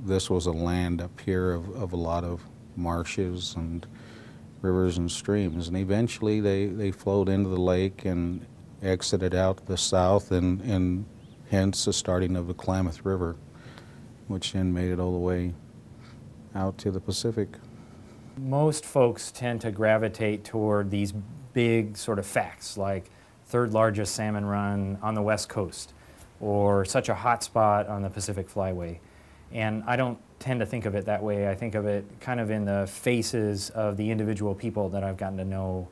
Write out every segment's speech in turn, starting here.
this was a land up here of a lot of marshes and rivers and streams, and eventually they flowed into the lake and exited out the south, and hence the starting of the Klamath River, which then made it all the way out to the Pacific. Most folks tend to gravitate toward these big sort of facts, like third largest salmon run on the West Coast, or such a hot spot on the Pacific Flyway. And I don't tend to think of it that way. I think of it kind of in the faces of the individual people that I've gotten to know.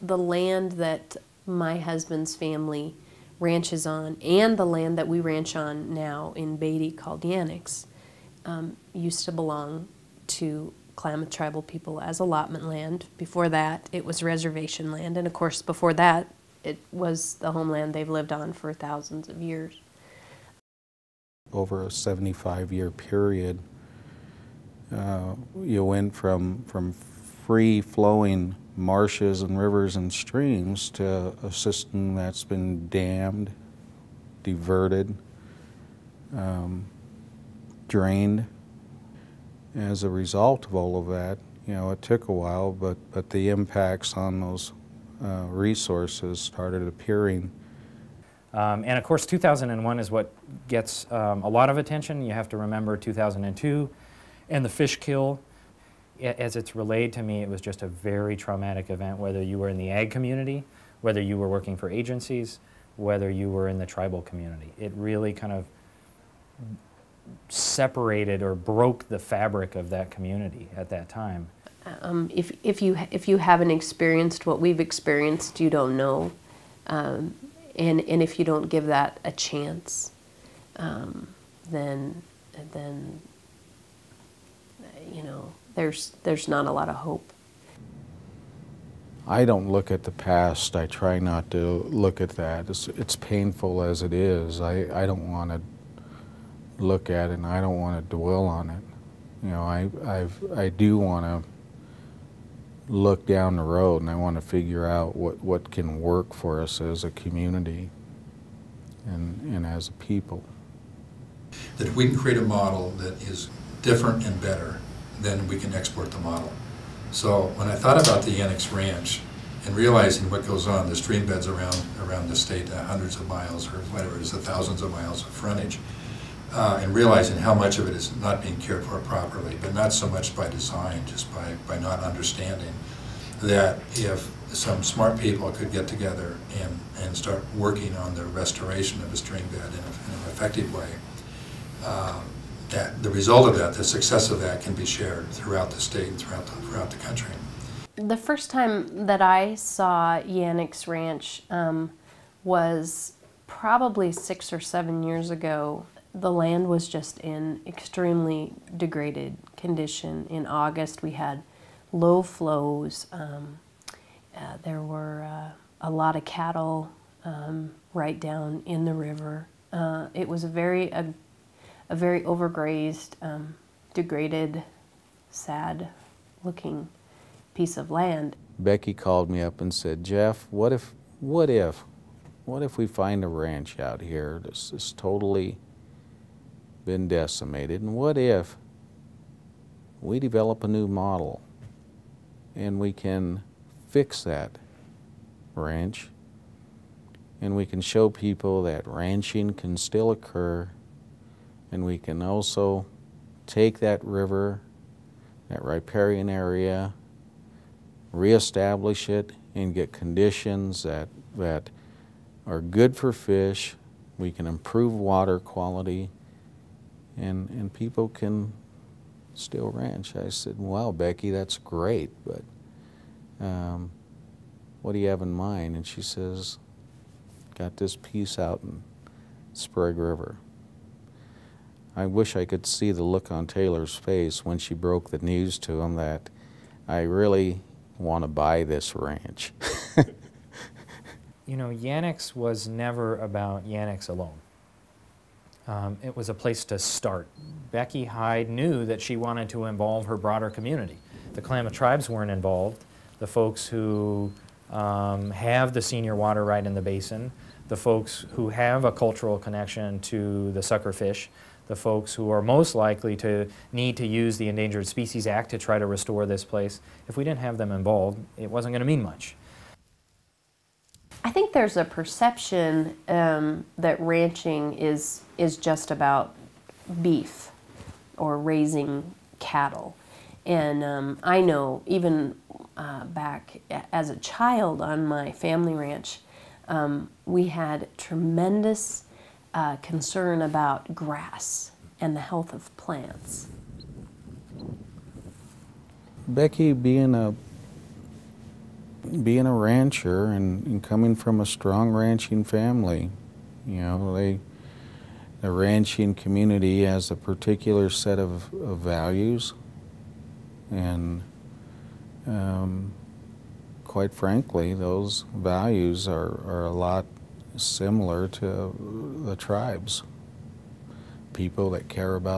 The land that my husband's family ranches on, and the land that we ranch on now in Beatty called Yainix, used to belong to Klamath tribal people as allotment land. Before that, it was reservation land, and of course before that, it was the homeland they've lived on for thousands of years. Over a 75-year period, you went from free-flowing marshes and rivers and streams to a system that's been dammed, diverted, drained. As a result of all of that, you know, it took a while, but the impacts on those resources started appearing. And of course 2001 is what gets a lot of attention. You have to remember 2002 and the fish kill. As it's relayed to me, it was just a very traumatic event, whether you were in the ag community, whether you were working for agencies, whether you were in the tribal community. It really kind of separated or broke the fabric of that community at that time. If you haven't experienced what we've experienced, you don't know. And if you don't give that a chance, then you know, there's not a lot of hope. I don't look at the past. I try not to look at that. It's painful as it is. I don't want to look at it, and I don't want to dwell on it. You know, I do want to look down the road, and I want to figure out what can work for us as a community and as a people. That if we can create a model that is different and better, then we can export the model. So when I thought about the Yainix Ranch and realizing what goes on, the stream beds around the state, hundreds of miles or whatever it is, thousands of miles of frontage, and realizing how much of it is not being cared for properly, but not so much by design, just by not understanding, that if some smart people could get together and start working on the restoration of a stream bed in an effective way, that the result of that, the success of that, can be shared throughout the state and throughout the country. The first time that I saw Yainix Ranch was probably 6 or 7 years ago. The land was just in extremely degraded condition. In August, we had low flows. There were a lot of cattle right down in the river. It was a very overgrazed, degraded, sad-looking piece of land. Becky called me up and said, "Jeff, what if we find a ranch out here that's totally been decimated, and what if we develop a new model and we can fix that ranch, and we can show people that ranching can still occur, and we can also take that river, that riparian area, reestablish it and get conditions that are good for fish, we can improve water quality, and people can still ranch." I said, "Wow, Becky, that's great, but what do you have in mind?" And she says, "Got this piece out in Sprague River." I wish I could see the look on Taylor's face when she broke the news to him that I really want to buy this ranch. You know, Yainix was never about Yainix alone. It was a place to start. Becky Hyde knew that she wanted to involve her broader community. The Klamath tribes weren't involved. The folks who have the senior water right in the basin, the folks who have a cultural connection to the suckerfish, the folks who are most likely to need to use the Endangered Species Act to try to restore this place, if we didn't have them involved, it wasn't going to mean much. I think there's a perception that ranching is just about beef or raising cattle. And I know even back as a child on my family ranch, we had tremendous concern about grass and the health of plants. Becky, being a rancher and coming from a strong ranching family, you know, the ranching community has a particular set of values, and quite frankly, those values are a lot similar to the tribes. People that care about